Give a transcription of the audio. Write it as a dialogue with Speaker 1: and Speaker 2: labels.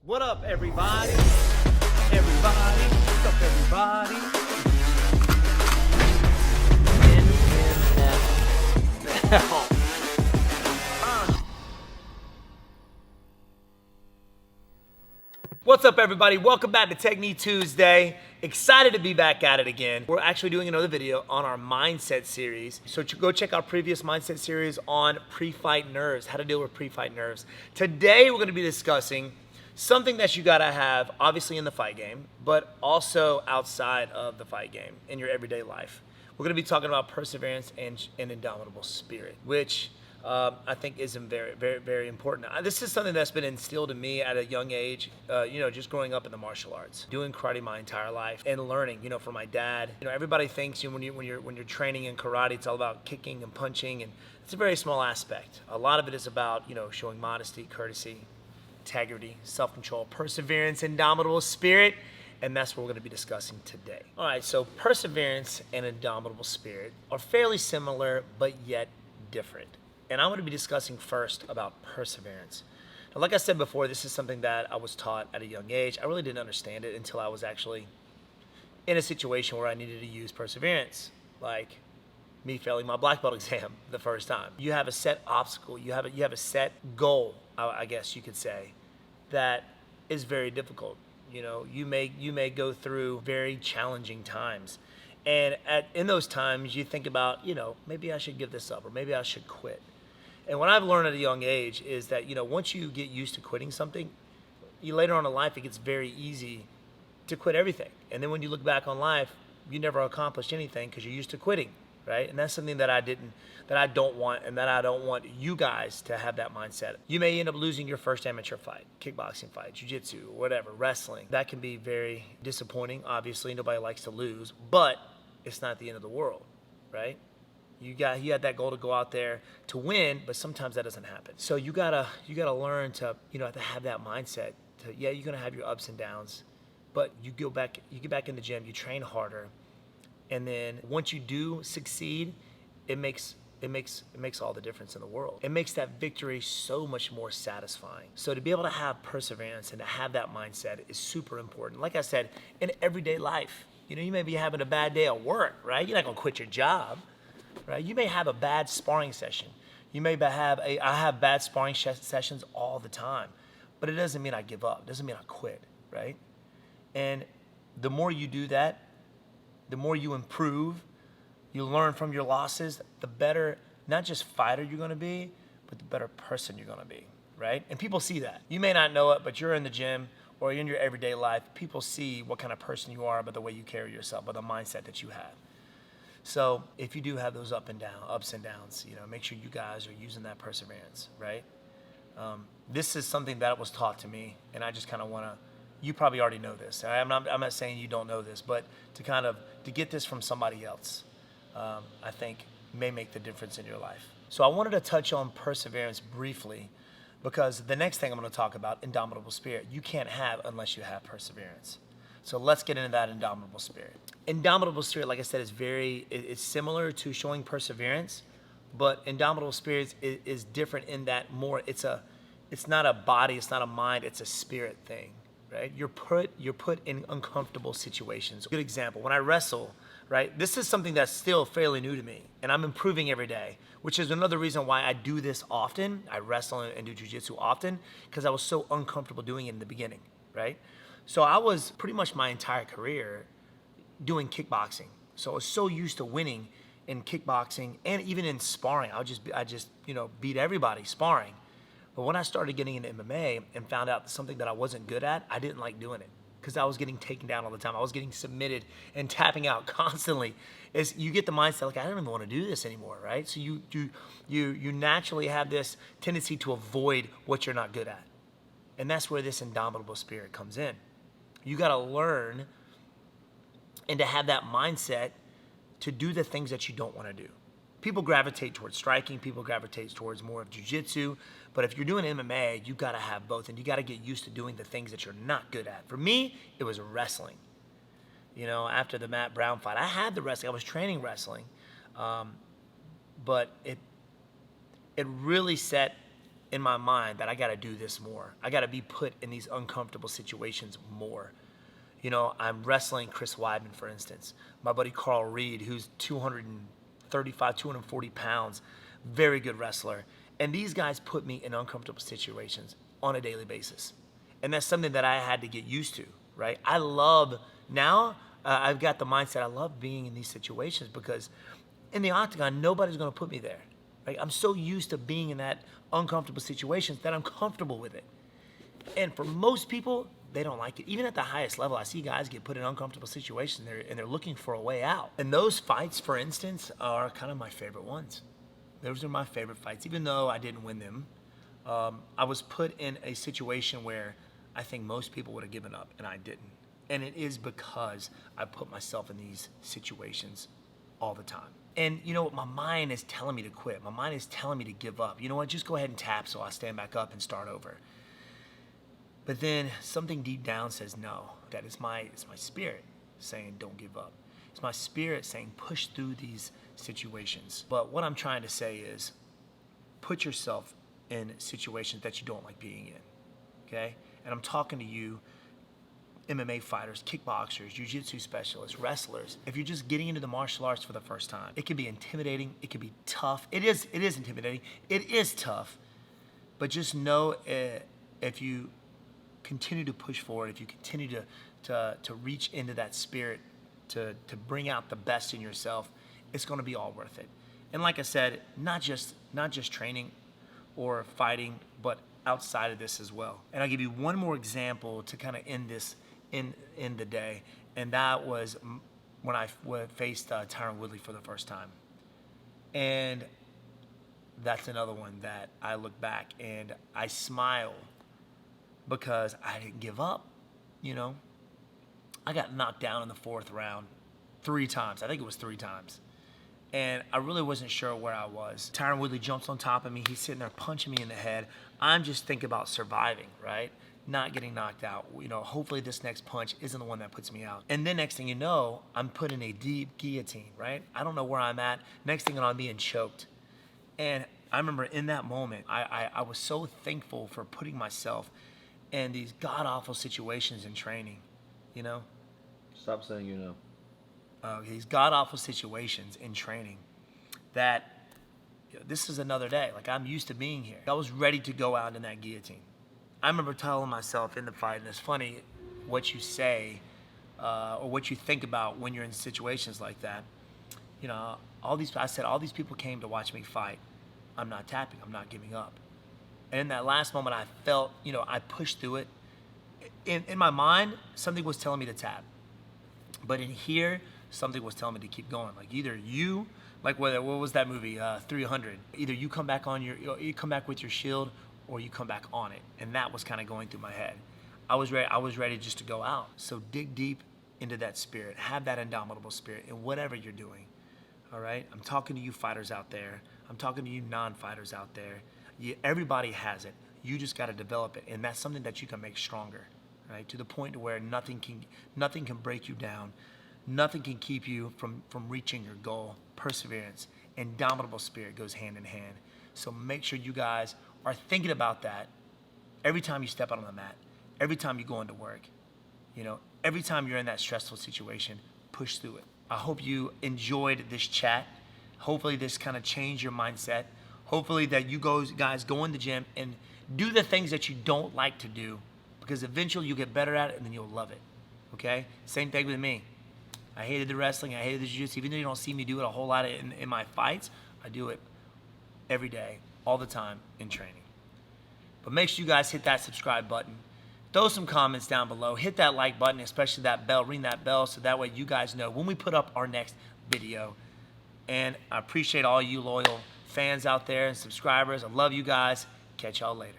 Speaker 1: What up, everybody? Everybody, what's up, everybody? What's up, everybody? Welcome back to Technique Tuesday. Excited to be back at it again. We're actually doing another video on our mindset series. So go check our previous mindset series on pre-fight nerves, how to deal with pre-fight nerves. Today, we're gonna be discussing something that you gotta have, obviously in the fight game, but also outside of the fight game, in your everyday life. We're gonna be talking about perseverance and indomitable spirit, which I think is very, very, very important. This is something that's been instilled in me at a young age, just growing up in the martial arts, doing karate my entire life and learning, from my dad. Everybody thinks when you're training in karate, it's all about kicking and punching, and it's a very small aspect. A lot of it is about, showing modesty, courtesy, integrity, self-control, perseverance, indomitable spirit, and that's what we're going to be discussing today. All right, so perseverance and indomitable spirit are fairly similar, but yet different. And I'm going to be discussing first about perseverance. Now, like I said before, this is something that I was taught at a young age. I really didn't understand it until I was actually in a situation where I needed to use perseverance, like me failing my black belt exam the first time. You have a set obstacle, you have a set goal, I guess you could say, that is very difficult. You may go through very challenging times. And in those times, you think about, maybe I should give this up, or maybe I should quit. And what I've learned at a young age is that, once you get used to quitting something, later on in life, it gets very easy to quit everything. And then when you look back on life, you never accomplished anything because you're used to quitting, right? And that's something that I don't want, and that I don't want you guys to have that mindset. You may end up losing your first amateur fight, kickboxing fight, jiu-jitsu, whatever, wrestling. That can be very disappointing. Obviously, nobody likes to lose, but it's not the end of the world, right? You had that goal to go out there to win, but sometimes that doesn't happen. So you gotta learn to to have that mindset. You're gonna have your ups and downs, but you get back in the gym, you train harder, and then once you do succeed, it makes all the difference in the world. It makes that victory so much more satisfying. So to be able to have perseverance and to have that mindset is super important. Like I said, in everyday life, you may be having a bad day at work, right? You're not gonna quit your job, right? You may have a bad sparring session. I have bad sparring sessions all the time, but it doesn't mean I give up. It doesn't mean I quit, right? And the more you do that, the more you improve, you learn from your losses, the better, not just fighter you're gonna be, but the better person you're gonna be, right? And people see that. You may not know it, but you're in the gym or in your everyday life, people see what kind of person you are by the way you carry yourself, by the mindset that you have. So if you do have those ups and downs, make sure you guys are using that perseverance, right? This is something that was taught to me, and I just kind of want to, you probably already know this. I'm not saying you don't know this, but to get this from somebody else, I think may make the difference in your life. So I wanted to touch on perseverance briefly, because the next thing I'm going to talk about, indomitable spirit, you can't have unless you have perseverance. So let's get into that indomitable spirit. Indomitable spirit, like I said, it's similar to showing perseverance, but indomitable spirit is different in that it's not a body, it's not a mind, it's a spirit thing, right? You're put in uncomfortable situations. Good example, when I wrestle, right? This is something that's still fairly new to me, and I'm improving every day, which is another reason why I do this often. I wrestle and do jiu-jitsu often, because I was so uncomfortable doing it in the beginning, right? So I was pretty much my entire career doing kickboxing. So I was so used to winning in kickboxing and even in sparring. I just beat everybody sparring. But when I started getting into MMA and found out something that I wasn't good at, I didn't like doing it because I was getting taken down all the time. I was getting submitted and tapping out constantly. You get the mindset like, I don't even want to do this anymore, right? So you naturally have this tendency to avoid what you're not good at. And that's where this indomitable spirit comes in. You got to learn and to have that mindset to do the things that you don't want to do. People gravitate towards striking, people gravitate towards more of jiu-jitsu, but if you're doing MMA, you got to have both, and you got to get used to doing the things that you're not good at. For me, it was wrestling. After the Matt Brown fight, I had the wrestling. I was training wrestling, but it really set in my mind that I got to do this more. I got to be put in these uncomfortable situations more. You know, I'm wrestling Chris Weidman, for instance. My buddy Carl Reed, who's 235, 240 pounds, very good wrestler. And these guys put me in uncomfortable situations on a daily basis. And that's something that I had to get used to, right? I love, now I've got the mindset, I love being in these situations because in the octagon, nobody's gonna put me there, right? I'm so used to being in that uncomfortable situations that I'm comfortable with it. And for most people, they don't like it. Even at the highest level, I see guys get put in uncomfortable situations and they're looking for a way out. And those fights, for instance, are kind of my favorite ones. Those are my favorite fights. Even though I didn't win them, I was put in a situation where I think most people would have given up, and I didn't. And it is because I put myself in these situations all the time. And you know what? My mind is telling me to quit. My mind is telling me to give up. You know what? Just go ahead and tap so I stand back up and start over. But then something deep down says no. That is it's my spirit saying don't give up. It's my spirit saying push through these situations. But what I'm trying to say is put yourself in situations that you don't like being in, okay? And I'm talking to you, MMA fighters, kickboxers, jiu-jitsu specialists, wrestlers. If you're just getting into the martial arts for the first time, it can be intimidating, it can be tough. It is intimidating, it is tough. But just know if you continue to push forward, if you continue to reach into that spirit, to bring out the best in yourself, it's gonna be all worth it. And like I said, not just training or fighting, but outside of this as well. And I'll give you one more example to kind of end this in the day, and that was when I faced Tyron Woodley for the first time. And that's another one that I look back and I smile because I didn't give up, you know. I got knocked down in the 4th round 3 times. I think it was 3 times. And I really wasn't sure where I was. Tyron Woodley jumps on top of me. He's sitting there punching me in the head. I'm just thinking about surviving, right? Not getting knocked out. You know, hopefully this next punch isn't the one that puts me out. And then next thing you know, I'm put in a deep guillotine, right? I don't know where I'm at. Next thing you know, I'm being choked. And I remember in that moment, I was so thankful for putting myself in these god-awful situations in training, you know?
Speaker 2: Stop saying you know.
Speaker 1: These god-awful situations in training that, you know, this is another day. Like, I'm used to being here. I was ready to go out in that guillotine. I remember telling myself in the fight, and it's funny what you say or what you think about when you're in situations like that. You know, I said, all these people came to watch me fight. I'm not tapping. I'm not giving up. And in that last moment, I felt, you know, I pushed through it. In my mind, something was telling me to tap. But in here, something was telling me to keep going. Like either you, like what was that movie, 300? Either you come back you come back with your shield, or you come back on it. And that was kind of going through my head. I was ready just to go out. So dig deep into that spirit. Have that indomitable spirit in whatever you're doing. All right? I'm talking to you fighters out there. I'm talking to you non-fighters out there. Everybody has it. You just got to develop it. And that's something that you can make stronger, right? To the point where nothing can break you down. Nothing can keep you from reaching your goal. Perseverance, indomitable spirit goes hand in hand. So make sure you guys are thinking about that every time you step out on the mat, every time you go into work, you know, every time you're in that stressful situation, push through it. I hope you enjoyed this chat. Hopefully this kind of changed your mindset. Hopefully that you guys go in the gym and do the things that you don't like to do, because eventually you'll get better at it and then you'll love it, okay? Same thing with me. I hated the wrestling, I hated the jiu-jitsu. Even though you don't see me do it a whole lot in my fights, I do it every day, all the time in training. But make sure you guys hit that subscribe button. Throw some comments down below. Hit that like button, especially that bell. Ring that bell so that way you guys know when we put up our next video. And I appreciate all you loyal fans out there and subscribers. I love you guys. Catch y'all later.